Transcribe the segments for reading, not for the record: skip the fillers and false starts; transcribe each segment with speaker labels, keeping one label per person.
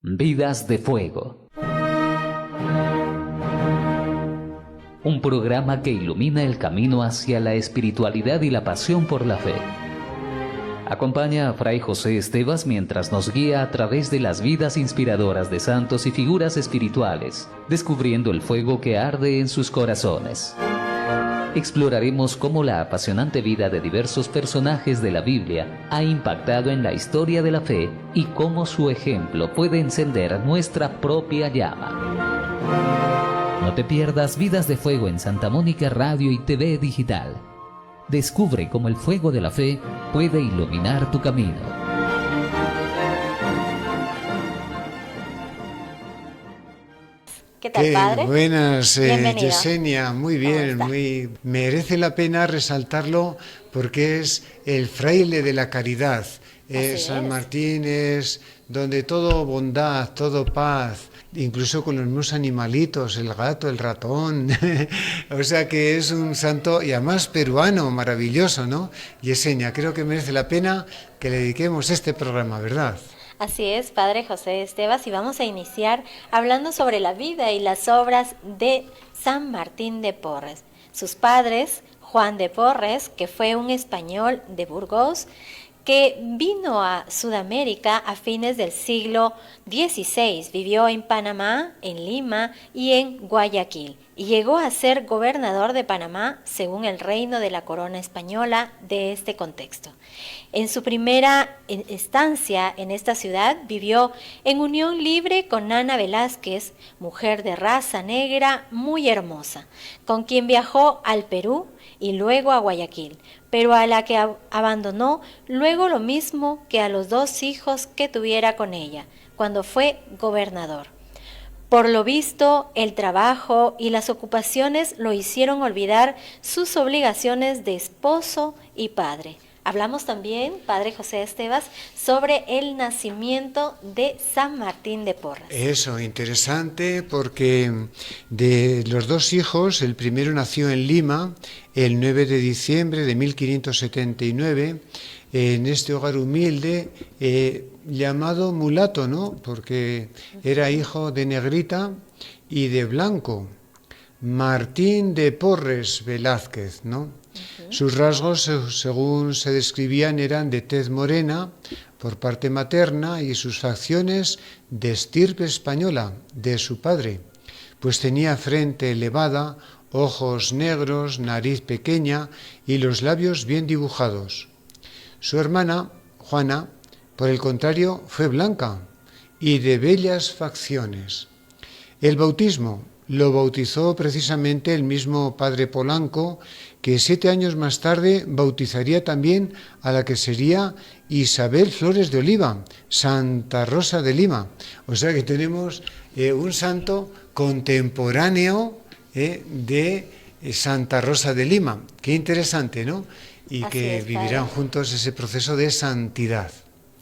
Speaker 1: Vidas de Fuego. Un programa que ilumina el camino hacia la espiritualidad y la pasión por la fe. Acompaña a Fray José Estevas mientras nos guía a través de las vidas inspiradoras de santos y figuras espirituales, descubriendo el fuego que arde en sus corazones. Exploraremos cómo la apasionante vida de diversos personajes de la Biblia ha impactado en la historia de la fe y cómo su ejemplo puede encender nuestra propia llama. No te pierdas Vidas de Fuego en Santa Mónica Radio y TV Digital. Descubre cómo el fuego de la fe puede iluminar tu camino.
Speaker 2: ¿Qué tal, padre?
Speaker 3: Buenas,
Speaker 2: Bienvenido.
Speaker 3: Yesenia, muy bien, merece la pena resaltarlo porque es el fraile de la caridad. San Martín es donde todo bondad, todo paz, incluso con los mismos animalitos, el gato, el ratón, o sea que es un santo y además peruano, maravilloso, ¿no? Yesenia, creo que merece la pena que le dediquemos este programa, ¿verdad?
Speaker 2: Así es, padre José Estevas, y vamos a iniciar hablando sobre la vida y las obras de San Martín de Porres. Sus padres, Juan de Porres, que fue un español de Burgos, que vino a Sudamérica a fines del siglo XVI, vivió en Panamá, en Lima y en Guayaquil, y llegó a ser gobernador de Panamá según el reino de la corona española de este contexto. En su primera estancia en esta ciudad vivió en unión libre con Ana Velázquez, mujer de raza negra muy hermosa, con quien viajó al Perú y luego a Guayaquil, pero a la que abandonó luego lo mismo que a los 2 hijos que tuviera con ella, cuando fue gobernador. Por lo visto, el trabajo y las ocupaciones lo hicieron olvidar sus obligaciones de esposo y padre. Hablamos también, padre José Estevas, sobre el nacimiento de San Martín de Porres.
Speaker 3: Eso, interesante, porque de los 2 hijos, el primero nació en Lima el 9 de diciembre de 1579, en este hogar humilde, llamado mulato, ¿no? Porque era hijo de negrita y de blanco. Martín de Porres Velázquez, ¿no? Sus rasgos, según se describían, eran de tez morena por parte materna y sus facciones de estirpe española, de su padre, pues tenía frente elevada, ojos negros, nariz pequeña y los labios bien dibujados. Su hermana, Juana, por el contrario, fue blanca y de bellas facciones. El bautismo lo bautizó precisamente el mismo padre Polanco, que 7 años más tarde bautizaría también a la que sería Isabel Flores de Oliva, Santa Rosa de Lima. O sea que tenemos un santo contemporáneo de Santa Rosa de Lima. Qué interesante, ¿no? Y
Speaker 2: Así
Speaker 3: que
Speaker 2: es,
Speaker 3: vivirán
Speaker 2: padre.
Speaker 3: juntos ese proceso de santidad.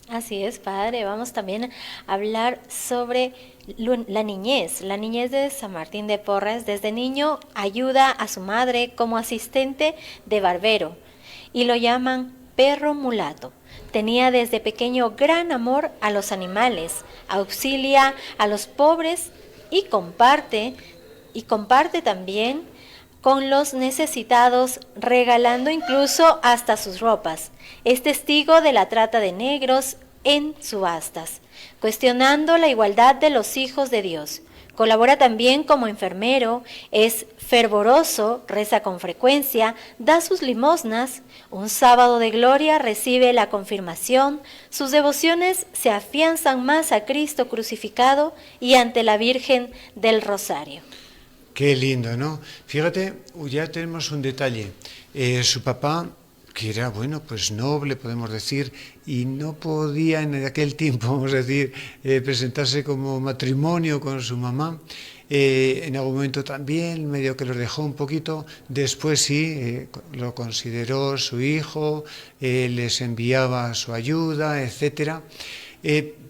Speaker 2: Así es, padre. Vamos también a hablar sobre la niñez de San Martín de Porres. Desde niño ayuda a su madre como asistente de barbero y lo llaman perro mulato. Tenía desde pequeño gran amor a los animales, auxilia a los pobres y comparte también con los necesitados, regalando incluso hasta sus ropas. Es testigo de la trata de negros en subastas, cuestionando la igualdad de los hijos de Dios. Colabora también como enfermero, es fervoroso, reza con frecuencia, da sus limosnas. Un sábado de gloria recibe la confirmación. Sus devociones se afianzan más a Cristo crucificado y ante la Virgen del Rosario.
Speaker 3: Qué lindo, ¿no? Fíjate, ya tenemos un detalle. Su papá, que era, bueno, pues noble, podemos decir, y no podía en aquel tiempo, vamos a decir, presentarse como matrimonio con su mamá. En algún momento también, medio que los dejó un poquito. Después sí, lo consideró su hijo, les enviaba su ayuda, etcétera.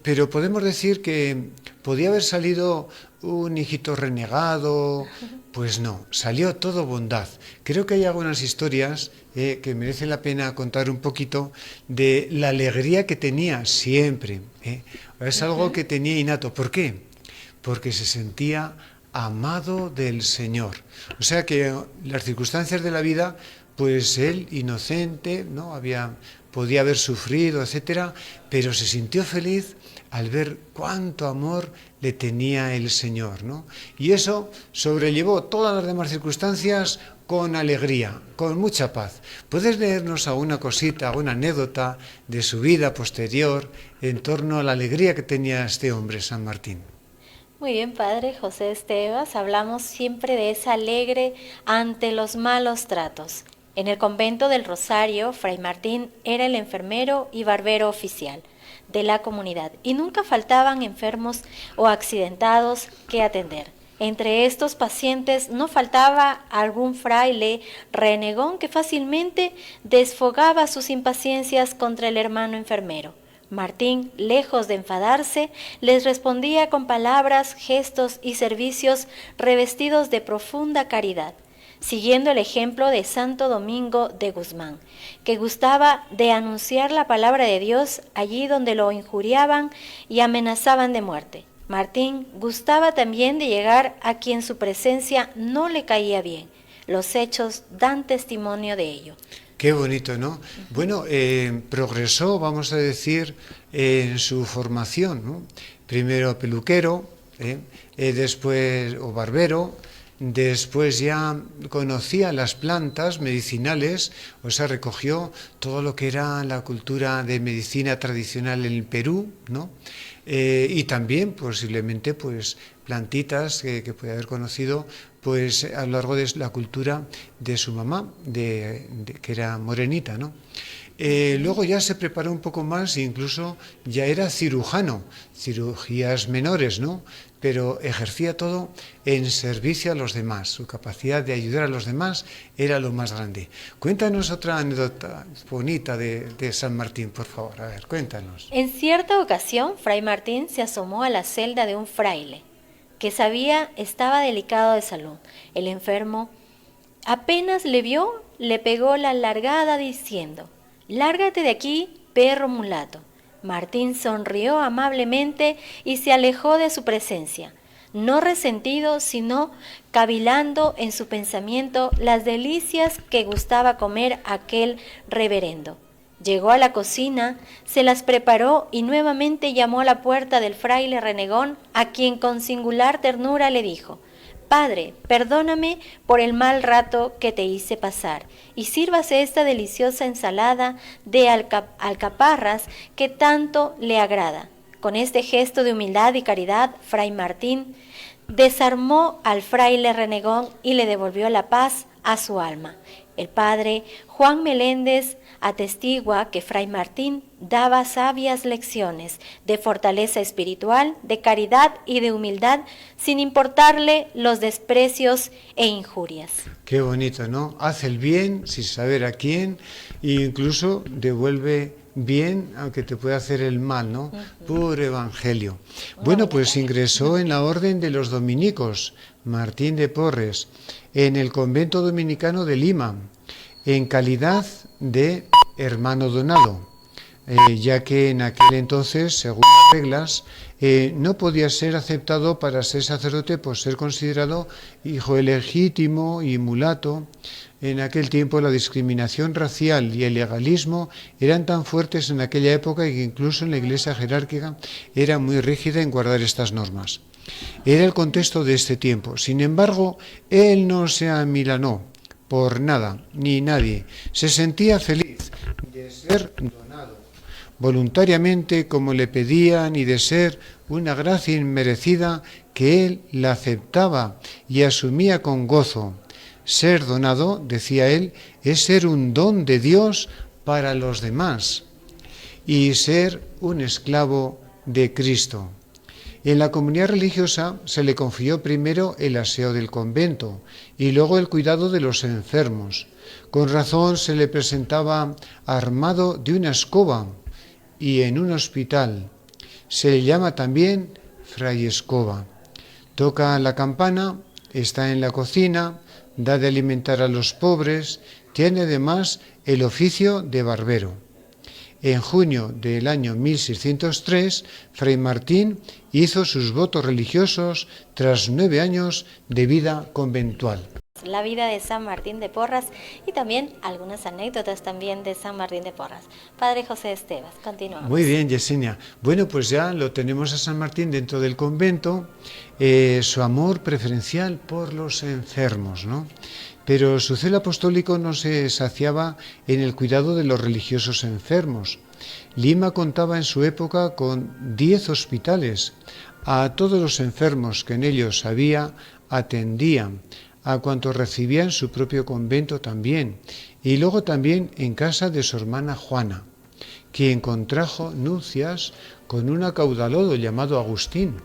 Speaker 3: Pero podemos decir que ¿Podía haber salido un hijito renegado? Pues no, salió todo bondad. Creo que hay algunas historias que merece la pena contar un poquito de la alegría que tenía siempre. Es algo que tenía innato. ¿Por qué? Porque se sentía amado del Señor. O sea que las circunstancias de la vida, pues él, inocente, ¿no? Podía haber sufrido, etcétera, pero se sintió feliz al ver cuánto amor le tenía el Señor, ¿no? Y eso sobrellevó todas las demás circunstancias con alegría, con mucha paz. ¿Puedes leernos alguna cosita, alguna anécdota de su vida posterior en torno a la alegría que tenía este hombre, San Martín?
Speaker 2: Muy bien, padre José Estevas, hablamos siempre de esa alegre ante los malos tratos. En el convento del Rosario, Fray Martín era el enfermero y barbero oficial de la comunidad y nunca faltaban enfermos o accidentados que atender. Entre estos pacientes no faltaba algún fraile renegón que fácilmente desfogaba sus impaciencias contra el hermano enfermero. Martín, lejos de enfadarse, les respondía con palabras, gestos y servicios revestidos de profunda caridad, siguiendo el ejemplo de Santo Domingo de Guzmán, que gustaba de anunciar la palabra de Dios allí donde lo injuriaban y amenazaban de muerte. Martín gustaba también de llegar a quien su presencia no le caía bien. Los hechos dan testimonio de ello.
Speaker 3: Qué bonito, ¿no? Bueno, progresó, vamos a decir, en su formación, ¿no? Primero peluquero, después o barbero, después ya conocía las plantas medicinales, o sea, recogió todo lo que era la cultura de medicina tradicional en el Perú, ¿no? Y también posiblemente pues plantitas que puede haber conocido pues a lo largo de la cultura de su mamá, que era morenita, ¿no? Luego ya se preparó un poco más e incluso ya era cirujano, cirugías menores, ¿no? Pero ejercía todo en servicio a los demás. Su capacidad de ayudar a los demás era lo más grande. Cuéntanos otra anécdota bonita de San Martín, por favor. A ver, cuéntanos.
Speaker 2: En cierta ocasión, Fray Martín se asomó a la celda de un fraile que sabía estaba delicado de salud. El enfermo apenas le vio, le pegó la largada diciendo: «Lárgate de aquí, perro mulato». Martín sonrió amablemente y se alejó de su presencia, no resentido, sino cavilando en su pensamiento las delicias que gustaba comer aquel reverendo. Llegó a la cocina, se las preparó y nuevamente llamó a la puerta del fraile renegón, a quien con singular ternura le dijo: «Padre, perdóname por el mal rato que te hice pasar, y sírvase esta deliciosa ensalada de alcaparras que tanto le agrada». Con este gesto de humildad y caridad, Fray Martín desarmó al fraile renegón y le devolvió la paz a su alma. El padre Juan Meléndez atestigua que Fray Martín daba sabias lecciones de fortaleza espiritual, de caridad y de humildad, sin importarle los desprecios e injurias.
Speaker 3: Qué bonito, ¿no? Hace el bien sin saber a quién e incluso devuelve bien aunque te pueda hacer el mal, ¿no? Puro evangelio. Bueno, pues ingresó en la orden de los dominicos, Martín de Porres, en el convento dominicano de Lima, en calidad de hermano donado, ya que en aquel entonces, según las reglas, no podía ser aceptado para ser sacerdote por ser considerado hijo ilegítimo y mulato. En aquel tiempo la discriminación racial y el legalismo eran tan fuertes en aquella época que incluso en la iglesia jerárquica era muy rígida en guardar estas normas. Era el contexto de este tiempo. Sin embargo, él no se amilanó por nada ni nadie. Se sentía feliz de ser donado voluntariamente como le pedían y de ser una gracia inmerecida que él la aceptaba y asumía con gozo. Ser donado, decía él, es ser un don de Dios para los demás y ser un esclavo de Cristo. En la comunidad religiosa se le confió primero el aseo del convento y luego el cuidado de los enfermos. Con razón se le presentaba armado de una escoba y en un hospital. Se le llama también Fray Escoba. Toca la campana, está en la cocina, da de alimentar a los pobres, tiene además el oficio de barbero. En junio del año 1603, Fray Martín hizo sus votos religiosos tras 9 años de vida conventual.
Speaker 2: La vida de San Martín de Porras y también algunas anécdotas también de San Martín de Porras. Padre José Estevas, continuamos.
Speaker 3: Muy bien, Yesenia. Bueno, pues ya lo tenemos a San Martín dentro del convento, su amor preferencial por los enfermos, ¿no? Pero su celo apostólico no se saciaba en el cuidado de los religiosos enfermos. Lima contaba en su época con 10 hospitales. A todos los enfermos que en ellos había, atendían. A cuantos recibía en su propio convento también, y luego también en casa de su hermana Juana, quien contrajo nupcias con un acaudalado llamado Agustín,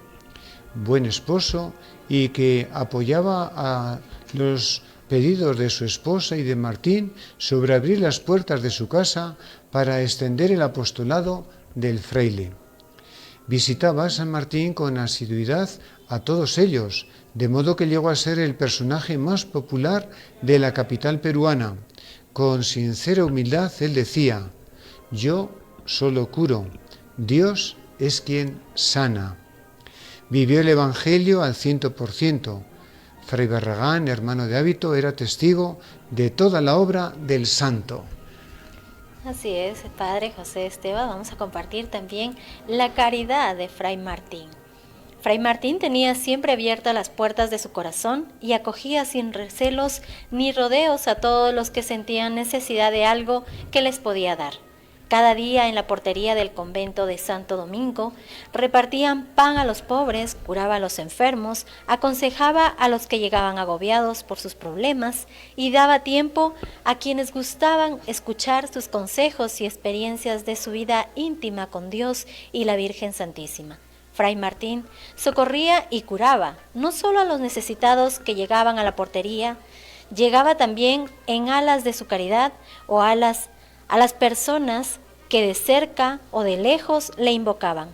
Speaker 3: buen esposo y que apoyaba a los pedidos de su esposa y de Martín sobre abrir las puertas de su casa para extender el apostolado del fraile. Visitaba a San Martín con asiduidad a todos ellos, de modo que llegó a ser el personaje más popular de la capital peruana. Con sincera humildad él decía: yo solo curo, Dios es quien sana. Vivió el Evangelio al 100%. Fray Barragán, hermano de hábito, era testigo de toda la obra del santo.
Speaker 2: Así es, Padre José Estevas, vamos a compartir también la caridad de Fray Martín. Fray Martín tenía siempre abiertas las puertas de su corazón y acogía sin recelos ni rodeos a todos los que sentían necesidad de algo que les podía dar. Cada día en la portería del convento de Santo Domingo repartían pan a los pobres, curaba a los enfermos, aconsejaba a los que llegaban agobiados por sus problemas y daba tiempo a quienes gustaban escuchar sus consejos y experiencias de su vida íntima con Dios y la Virgen Santísima. Fray Martín socorría y curaba, no solo a los necesitados que llegaban a la portería, llegaba también en alas de su caridad o a las personas que de cerca o de lejos le invocaban,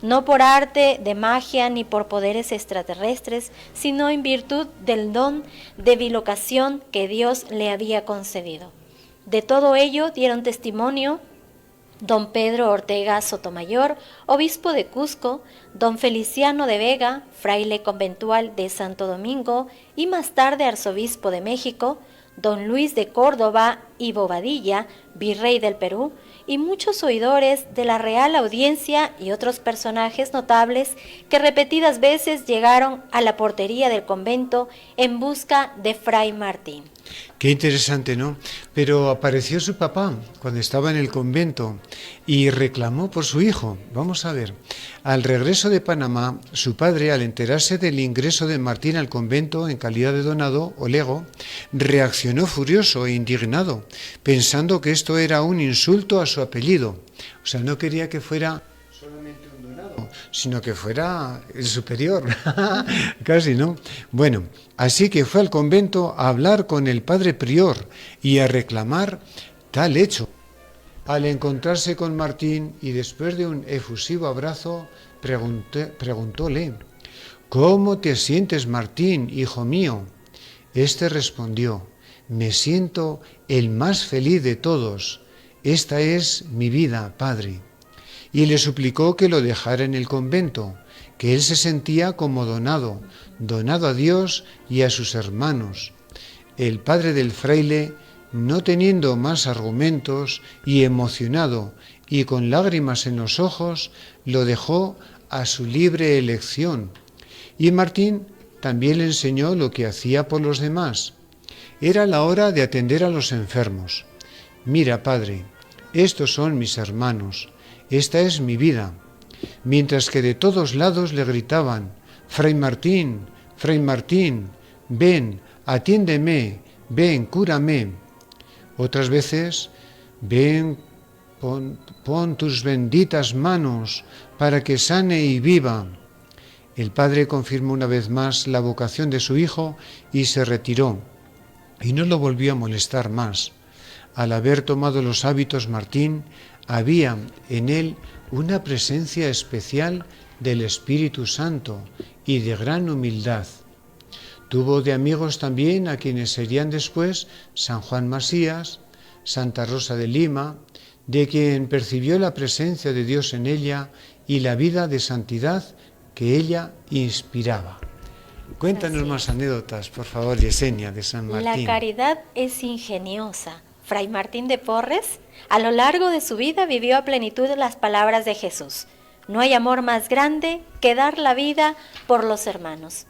Speaker 2: no por arte de magia ni por poderes extraterrestres, sino en virtud del don de bilocación que Dios le había concedido. De todo ello dieron testimonio don Pedro Ortega Sotomayor, obispo de Cusco, don Feliciano de Vega, fraile conventual de Santo Domingo y más tarde arzobispo de México, don Luis de Córdoba y Bobadilla, virrey del Perú, y muchos oidores de la Real Audiencia y otros personajes notables que repetidas veces llegaron a la portería del convento en busca de Fray Martín.
Speaker 3: Qué interesante, ¿no? Pero apareció su papá cuando estaba en el convento y reclamó por su hijo. Vamos a ver. Al regreso de Panamá, su padre, al enterarse del ingreso de Martín al convento en calidad de donado o lego, reaccionó furioso e indignado, pensando que esto era un insulto a su apellido. O sea, no quería que fuera solamente un donado, sino que fuera el superior. Casi, ¿no? Bueno, así que fue al convento a hablar con el padre prior y a reclamar tal hecho. Al encontrarse con Martín y después de un efusivo abrazo, preguntóle: ¿cómo te sientes, Martín, hijo mío? Este respondió: me siento el más feliz de todos. Esta es mi vida, padre. Y le suplicó que lo dejara en el convento, que él se sentía como donado a Dios y a sus hermanos. El padre del fraile, no teniendo más argumentos y emocionado y con lágrimas en los ojos, lo dejó a su libre elección. Y Martín también le enseñó lo que hacía por los demás. Era la hora de atender a los enfermos. Mira, padre, estos son mis hermanos, esta es mi vida. Mientras que de todos lados le gritaban: Fray Martín, ven, atiéndeme, ven, cúrame. Otras veces: ven, pon tus benditas manos para que sane y viva. El padre confirmó una vez más la vocación de su hijo y se retiró, y no lo volvió a molestar más. Al haber tomado los hábitos Martín, había en él una presencia especial del Espíritu Santo y de gran humildad. Tuvo de amigos también a quienes serían después San Juan Masías, Santa Rosa de Lima, de quien percibió la presencia de Dios en ella y la vida de santidad que ella inspiraba. Cuéntanos más anécdotas, por favor, Yesenia, de San Martín.
Speaker 2: La caridad es ingeniosa. Fray Martín de Porres, a lo largo de su vida, vivió a plenitud las palabras de Jesús. No hay amor más grande que dar la vida por los hermanos.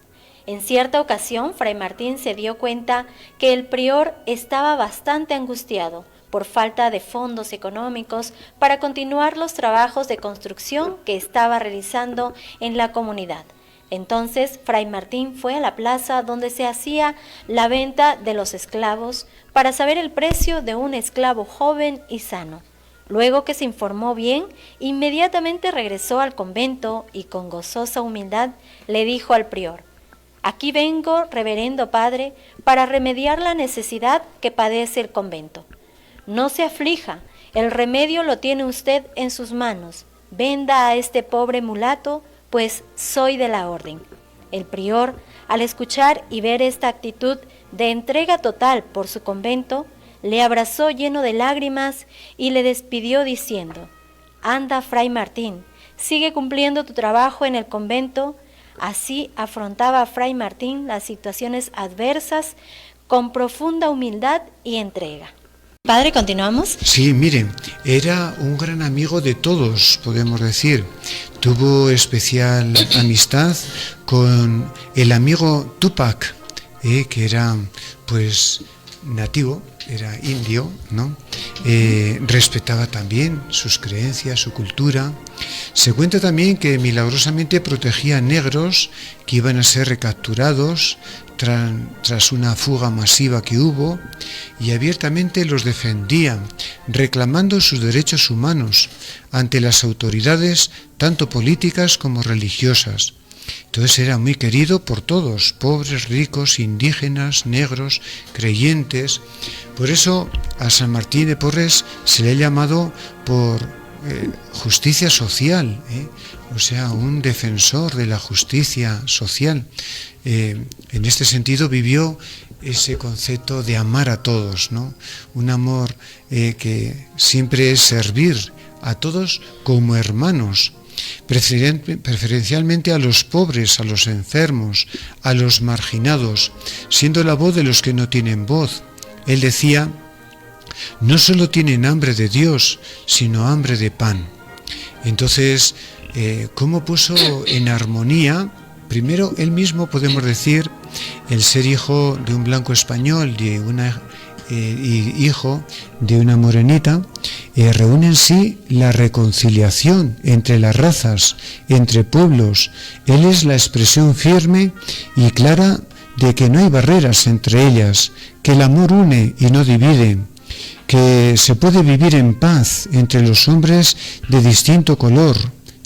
Speaker 2: En cierta ocasión, Fray Martín se dio cuenta que el prior estaba bastante angustiado por falta de fondos económicos para continuar los trabajos de construcción que estaba realizando en la comunidad. Entonces, Fray Martín fue a la plaza donde se hacía la venta de los esclavos para saber el precio de un esclavo joven y sano. Luego que se informó bien, inmediatamente regresó al convento y con gozosa humildad le dijo al prior: «Aquí vengo, reverendo padre, para remediar la necesidad que padece el convento. No se aflija, el remedio lo tiene usted en sus manos. Venda a este pobre mulato, pues soy de la orden». El prior, al escuchar y ver esta actitud de entrega total por su convento, le abrazó lleno de lágrimas y le despidió diciendo: «Anda, Fray Martín, sigue cumpliendo tu trabajo en el convento». Así afrontaba Fray Martín las situaciones adversas con profunda humildad y entrega. Padre, ¿continuamos?
Speaker 3: Sí, miren, era un gran amigo de todos, podemos decir. Tuvo especial amistad con el amigo Tupac, que era pues nativo, era indio, ¿no? Respetaba también sus creencias, su cultura. Se cuenta también que milagrosamente protegía a negros que iban a ser recapturados tras una fuga masiva que hubo, y abiertamente los defendía, reclamando sus derechos humanos ante las autoridades tanto políticas como religiosas. Entonces era muy querido por todos, pobres, ricos, indígenas, negros, creyentes. Por eso a San Martín de Porres se le ha llamado por justicia social, o sea, un defensor de la justicia social. En este sentido vivió ese concepto de amar a todos, ¿no? Un amor que siempre es servir a todos como hermanos, preferencialmente a los pobres, a los enfermos, a los marginados, siendo la voz de los que no tienen voz. Él decía: no solo tienen hambre de Dios, sino hambre de pan. Entonces, ¿cómo puso en armonía? Primero, él mismo, podemos decir, el ser hijo de un blanco español y hijo de una morenita, reúne en sí la reconciliación entre las razas, entre pueblos. Él es la expresión firme y clara de que no hay barreras entre ellas, que el amor une y no divide, que se puede vivir en paz entre los hombres de distinto color.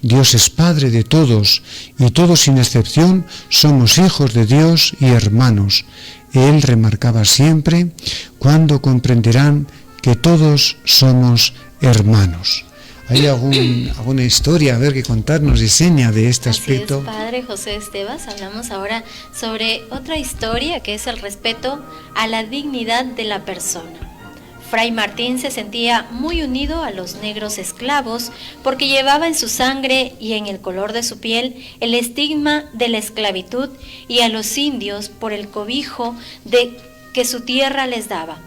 Speaker 3: Dios es Padre de todos, y todos sin excepción somos hijos de Dios y hermanos. Él remarcaba siempre: ¿cuándo comprenderán que todos somos hermanos? ¿Hay alguna historia, a ver, que contarnos, Yesenia, de este aspecto?
Speaker 2: Así es, Padre José Estevas. Hablamos ahora sobre otra historia, que es el respeto a la dignidad de la persona. Fray Martín se sentía muy unido a los negros esclavos porque llevaba en su sangre y en el color de su piel el estigma de la esclavitud, y a los indios por el cobijo que su tierra les daba.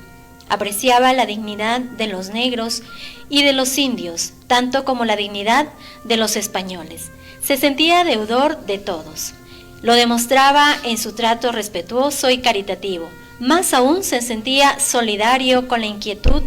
Speaker 2: Apreciaba la dignidad de los negros y de los indios, tanto como la dignidad de los españoles. Se sentía deudor de todos. Lo demostraba en su trato respetuoso y caritativo. Más aún se sentía solidario con la inquietud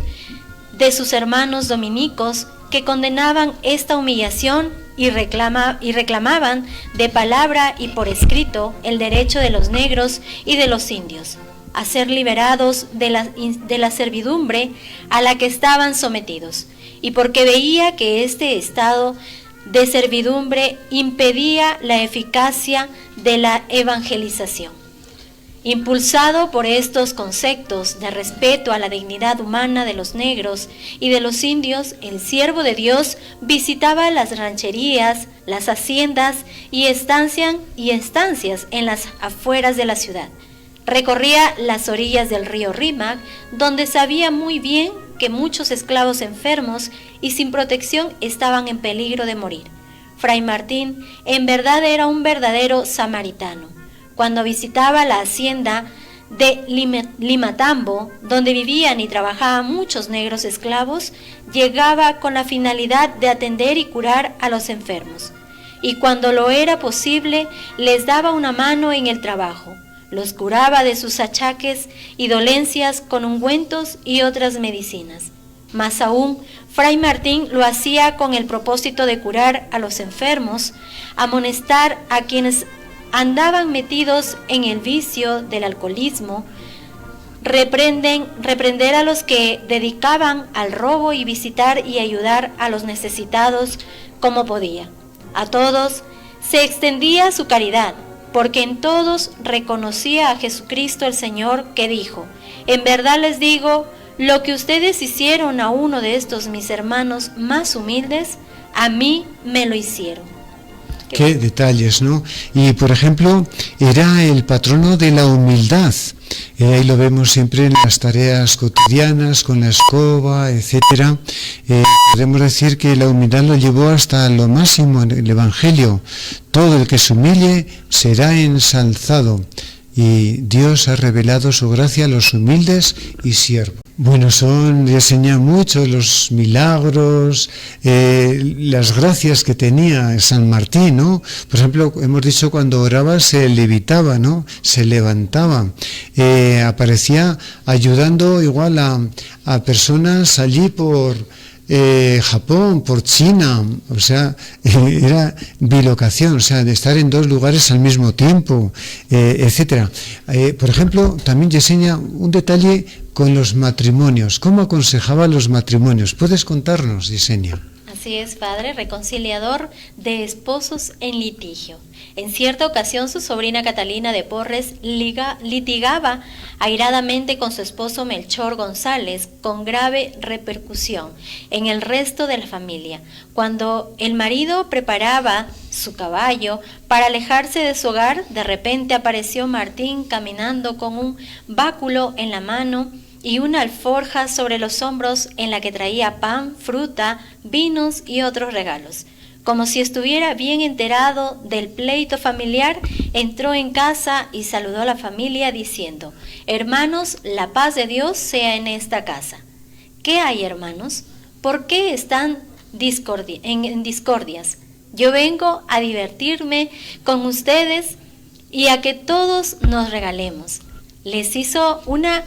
Speaker 2: de sus hermanos dominicos, que condenaban esta humillación y reclamaban de palabra y por escrito el derecho de los negros y de los indios a ser liberados de la servidumbre a la que estaban sometidos, y porque veía que este estado de servidumbre impedía la eficacia de la evangelización. Impulsado por estos conceptos de respeto a la dignidad humana de los negros y de los indios, el siervo de Dios visitaba las rancherías, las haciendas y estancias en las afueras de la ciudad. Recorría las orillas del río Rímac, donde sabía muy bien que muchos esclavos enfermos y sin protección estaban en peligro de morir. Fray Martín en verdad era un verdadero samaritano. Cuando visitaba la hacienda de Limatambo, donde vivían y trabajaban muchos negros esclavos, llegaba con la finalidad de atender y curar a los enfermos. Y cuando lo era posible, les daba una mano en el trabajo. Los curaba de sus achaques y dolencias con ungüentos y otras medicinas. Más aún, Fray Martín lo hacía con el propósito de curar a los enfermos, amonestar a quienes andaban metidos en el vicio del alcoholismo, reprender a los que dedicaban al robo y visitar y ayudar a los necesitados como podía. A todos se extendía su caridad, porque en todos reconocía a Jesucristo el Señor, que dijo: en verdad les digo, lo que ustedes hicieron a uno de estos mis hermanos más humildes, a mí me lo hicieron.
Speaker 3: Qué detalles, ¿no? Y por ejemplo, era el patrono de la humildad. Ahí lo vemos siempre en las tareas cotidianas, con la escoba, etcétera. Podemos decir que la humildad lo llevó hasta lo máximo en el Evangelio. Todo el que se humille será ensalzado. Y Dios ha revelado su gracia a los humildes y siervos. Bueno, enseña mucho los milagros, las gracias que tenía San Martín, ¿no? Por ejemplo, hemos dicho cuando oraba se levitaba, ¿no? Se levantaba, aparecía ayudando igual a personas allí por Japón, por China, o sea, era bilocación, o sea, de estar en dos lugares al mismo tiempo, etcétera. Por ejemplo, también enseña un detalle con los matrimonios. ¿Cómo aconsejaba los matrimonios? ¿Puedes contarnos, Yesenia?
Speaker 2: Así es, padre, reconciliador de esposos en litigio. En cierta ocasión su sobrina Catalina de Porres litigaba airadamente con su esposo Melchor González, con grave repercusión en el resto de la familia. Cuando el marido preparaba su caballo para alejarse de su hogar, de repente apareció Martín caminando con un báculo en la mano y una alforja sobre los hombros en la que traía pan, fruta, vinos y otros regalos. Como si estuviera bien enterado del pleito familiar, entró en casa y saludó a la familia diciendo: hermanos, la paz de Dios sea en esta casa. ¿Qué hay, hermanos? ¿Por qué están en discordias? Yo vengo a divertirme con ustedes y a que todos nos regalemos. Les hizo una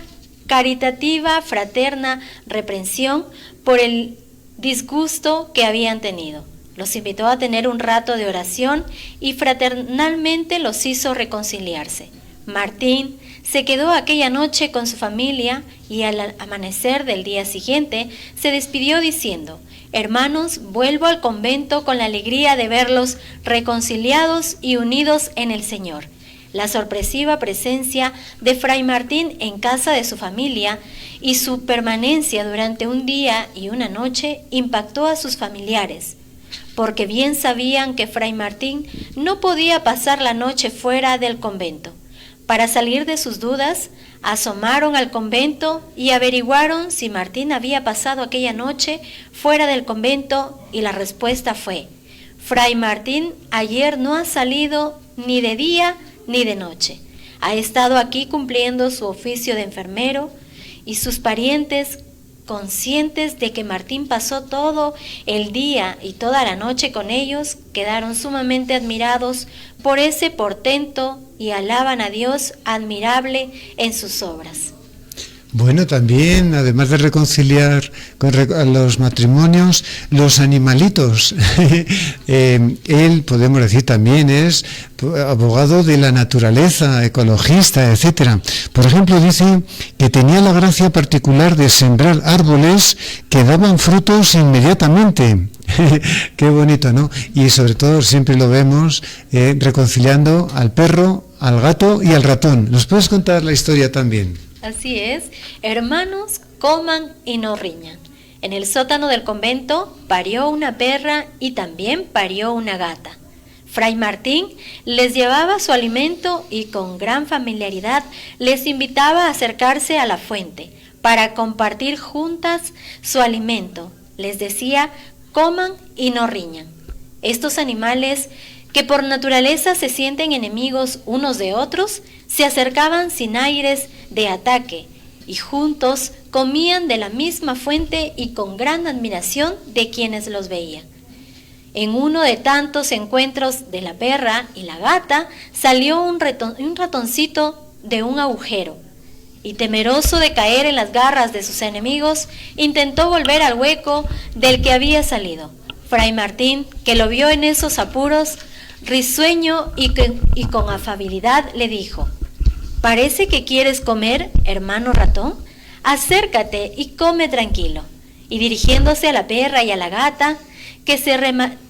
Speaker 2: caritativa, fraterna reprensión por el disgusto que habían tenido. Los invitó a tener un rato de oración y fraternalmente los hizo reconciliarse. Martín se quedó aquella noche con su familia y al amanecer del día siguiente se despidió diciendo: hermanos, vuelvo al convento con la alegría de verlos reconciliados y unidos en el Señor. La sorpresiva presencia de Fray Martín en casa de su familia y su permanencia durante un día y una noche impactó a sus familiares, porque bien sabían que Fray Martín no podía pasar la noche fuera del convento. Para salir de sus dudas, asomaron al convento y averiguaron si Martín había pasado aquella noche fuera del convento, y la respuesta fue: Fray Martín ayer no ha salido ni de día ni de noche. Ha estado aquí cumpliendo su oficio de enfermero, y sus parientes, conscientes de que Martín pasó todo el día y toda la noche con ellos, quedaron sumamente admirados por ese portento y alaban a Dios admirable en sus obras.
Speaker 3: Bueno, también, además de reconciliar a los matrimonios, los animalitos. Él, podemos decir, también es abogado de la naturaleza, ecologista, etcétera. Por ejemplo, dice que tenía la gracia particular de sembrar árboles que daban frutos inmediatamente. Qué bonito, ¿no? Y sobre todo siempre lo vemos reconciliando al perro, al gato y al ratón. ¿Nos puedes contar la historia también?
Speaker 2: Así es, hermanos, coman y no riñan. En el sótano del convento parió una perra y también parió una gata. Fray Martín les llevaba su alimento y con gran familiaridad les invitaba a acercarse a la fuente para compartir juntas su alimento. Les decía, coman y no riñan. Estos animales, que por naturaleza se sienten enemigos unos de otros, se acercaban sin aires de ataque y juntos comían de la misma fuente y con gran admiración de quienes los veían. En uno de tantos encuentros de la perra y la gata salió un ratoncito de un agujero y, temeroso de caer en las garras de sus enemigos, intentó volver al hueco del que había salido. Fray Martín, que lo vio en esos apuros, risueño y con afabilidad, le dijo: «¿Parece que quieres comer, hermano ratón? Acércate y come tranquilo». Y dirigiéndose a la perra y a la gata, que se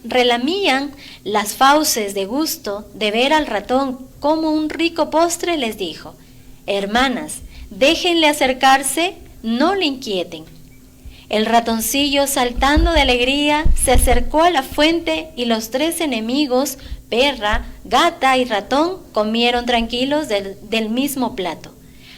Speaker 2: relamían las fauces de gusto de ver al ratón como un rico postre, les dijo: «Hermanas, déjenle acercarse, no le inquieten». El ratoncillo, saltando de alegría, se acercó a la fuente y los tres enemigos, perra, gata y ratón, comieron tranquilos del mismo plato.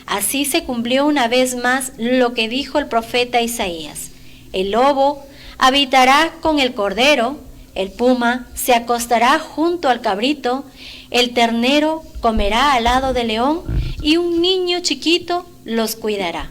Speaker 2: Así se cumplió una vez más lo que dijo el profeta Isaías: el lobo habitará con el cordero, el puma se acostará junto al cabrito, el ternero comerá al lado del león y un niño chiquito los cuidará.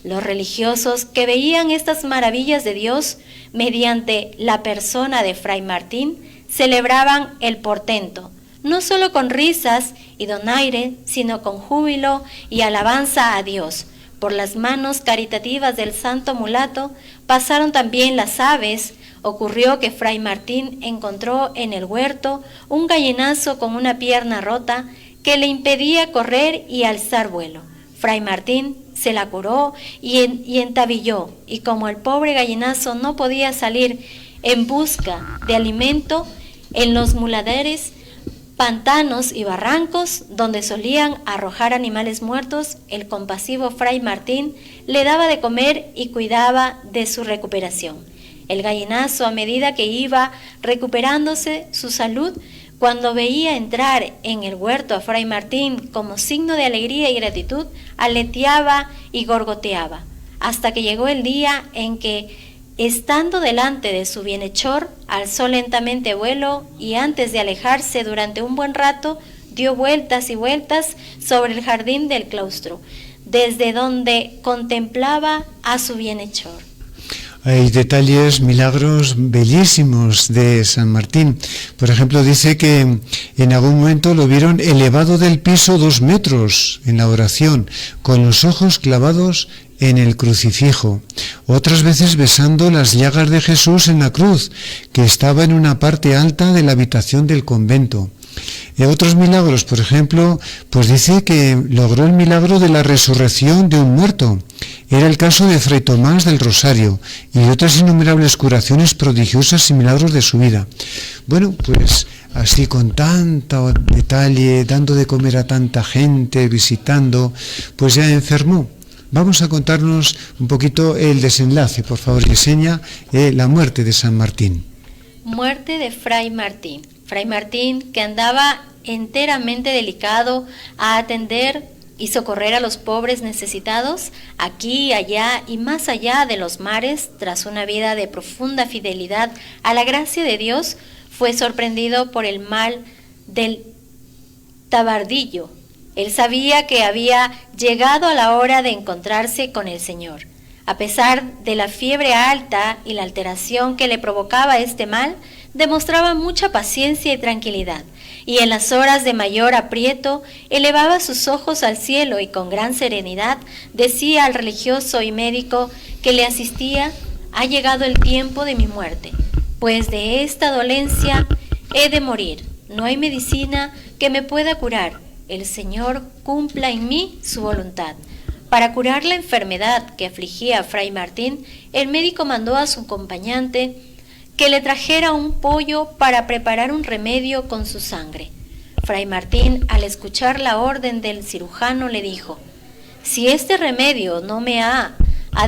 Speaker 2: Los religiosos que veían estas maravillas de Dios mediante la persona de Fray Martín celebraban el portento, no solo con risas y donaire, sino con júbilo y alabanza a Dios. Por las manos caritativas del santo mulato pasaron también las aves. Ocurrió que Fray Martín encontró en el huerto un gallinazo con una pierna rota que le impedía correr y alzar vuelo. Fray Martín se la curó y entabilló, y como el pobre gallinazo no podía salir en busca de alimento en los muladeres, pantanos y barrancos donde solían arrojar animales muertos, el compasivo Fray Martín le daba de comer y cuidaba de su recuperación. El gallinazo, a medida que iba recuperándose su salud, cuando veía entrar en el huerto a Fray Martín como signo de alegría y gratitud, aleteaba y gorgoteaba, hasta que llegó el día en que, estando delante de su bienhechor, alzó lentamente vuelo y, antes de alejarse durante un buen rato, dio vueltas y vueltas sobre el jardín del claustro, desde donde contemplaba a su bienhechor.
Speaker 3: Hay detalles, milagros bellísimos de San Martín. Por ejemplo, dice que en algún momento lo vieron elevado del piso 2 metros en la oración, con los ojos clavados en el crucifijo. Otras veces besando las llagas de Jesús en la cruz, que estaba en una parte alta de la habitación del convento. Otros milagros, por ejemplo, pues dice que logró el milagro de la resurrección de un muerto. Era el caso de Fray Tomás del Rosario y de otras innumerables curaciones prodigiosas y milagros de su vida. Bueno, pues así, con tanto detalle, dando de comer a tanta gente, visitando, pues ya enfermó. Vamos a contarnos un poquito el desenlace, por favor, Yesenia, la muerte de San Martín.
Speaker 2: Muerte de Fray Martín. Fray Martín, que andaba enteramente dedicado a atender y socorrer a los pobres necesitados, aquí, allá y más allá de los mares, tras una vida de profunda fidelidad a la gracia de Dios, fue sorprendido por el mal del tabardillo. Él sabía que había llegado a la hora de encontrarse con el Señor. A pesar de la fiebre alta y la alteración que le provocaba este mal, demostraba mucha paciencia y tranquilidad, y en las horas de mayor aprieto elevaba sus ojos al cielo y con gran serenidad decía al religioso y médico que le asistía: ha llegado el tiempo de mi muerte, pues de esta dolencia he de morir. No hay medicina que me pueda curar. El Señor cumpla en mí su voluntad. Para curar la enfermedad que afligía a Fray Martín, el médico mandó a su acompañante que le trajera un pollo para preparar un remedio con su sangre. Fray Martín, al escuchar la orden del cirujano, le dijo: si este remedio no me ha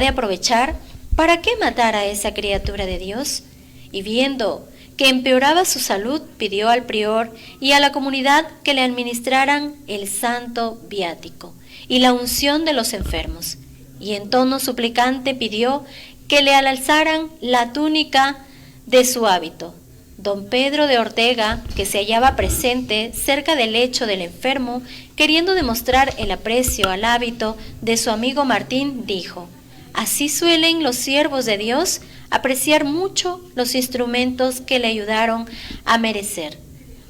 Speaker 2: de aprovechar, ¿para qué matar a esa criatura de Dios? Y viendo que empeoraba su salud, pidió al prior y a la comunidad que le administraran el santo viático y la unción de los enfermos, y en tono suplicante pidió que le alzaran la túnica de su hábito. Don Pedro de Ortega, que se hallaba presente cerca del lecho del enfermo, queriendo demostrar el aprecio al hábito de su amigo Martín, dijo: así suelen los siervos de Dios apreciar mucho los instrumentos que le ayudaron a merecer.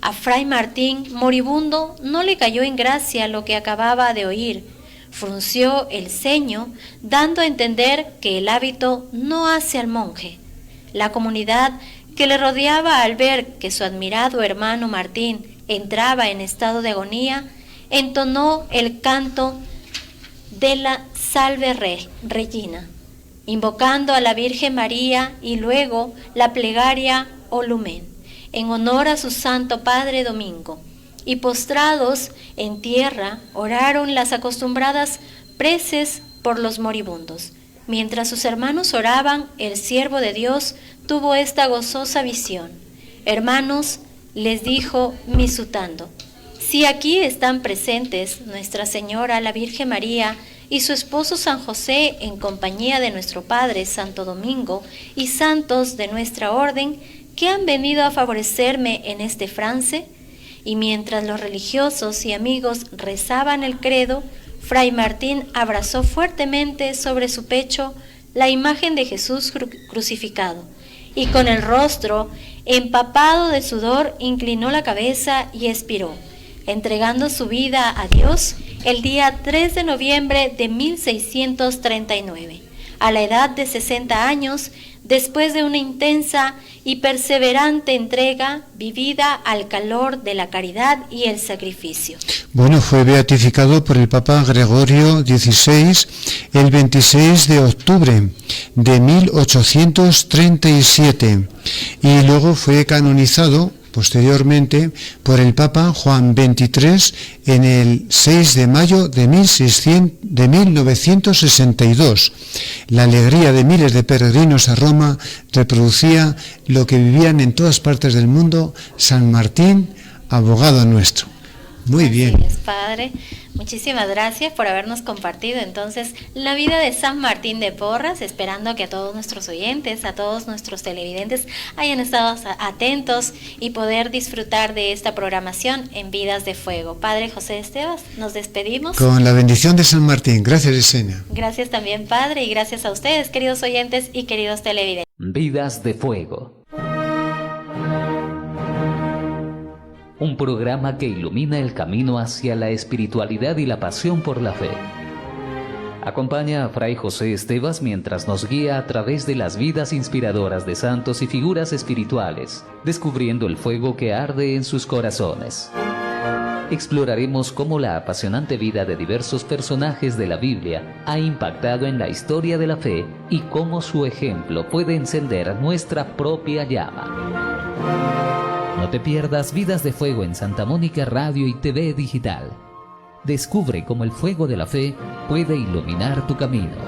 Speaker 2: A Fray Martín, moribundo, no le cayó en gracia lo que acababa de oír. Frunció el ceño, dando a entender que el hábito no hace al monje. La comunidad que le rodeaba, al ver que su admirado hermano Martín entraba en estado de agonía, entonó el canto de la Salve Regina, invocando a la Virgen María, y luego la plegaria O Lumen, en honor a su santo padre Domingo, y postrados en tierra oraron las acostumbradas preces por los moribundos. Mientras sus hermanos oraban, el siervo de Dios tuvo esta gozosa visión. Hermanos, les dijo misutando, si aquí están presentes Nuestra Señora, la Virgen María, y su esposo San José, en compañía de nuestro Padre Santo Domingo y santos de nuestra orden, que han venido a favorecerme en este trance. Y mientras los religiosos y amigos rezaban el credo, Fray Martín abrazó fuertemente sobre su pecho la imagen de Jesús crucificado, y con el rostro empapado de sudor inclinó la cabeza y expiró, entregando su vida a Dios el día 3 de noviembre de 1639, a la edad de 60 años, después de una intensa y perseverante entrega vivida al calor de la caridad y el sacrificio.
Speaker 3: Bueno, fue beatificado por el Papa Gregorio XVI el 26 de octubre de 1837 y luego fue canonizado posteriormente por el Papa Juan XXIII en el 6 de mayo de 1962. La alegría de miles de peregrinos a Roma reproducía lo que vivían en todas partes del mundo. San Martín, abogado nuestro. Muy bien.
Speaker 2: Así es, Padre. Muchísimas gracias por habernos compartido entonces la vida de San Martín de Porres, esperando que a todos nuestros oyentes, a todos nuestros televidentes hayan estado atentos y poder disfrutar de esta programación en Vidas de Fuego. Padre José Estevas, nos despedimos.
Speaker 3: Con la bendición de San Martín. Gracias, Yesenia.
Speaker 2: Gracias también, Padre, y gracias a ustedes, queridos oyentes y queridos televidentes.
Speaker 1: Vidas de Fuego. Un programa que ilumina el camino hacia la espiritualidad y la pasión por la fe. Acompaña a Fray José Estevas mientras nos guía a través de las vidas inspiradoras de santos y figuras espirituales, descubriendo el fuego que arde en sus corazones. Exploraremos cómo la apasionante vida de diversos personajes de la Biblia ha impactado en la historia de la fe y cómo su ejemplo puede encender nuestra propia llama. No te pierdas Vidas de Fuego en Santa Mónica Radio y TV Digital. Descubre cómo el fuego de la fe puede iluminar tu camino.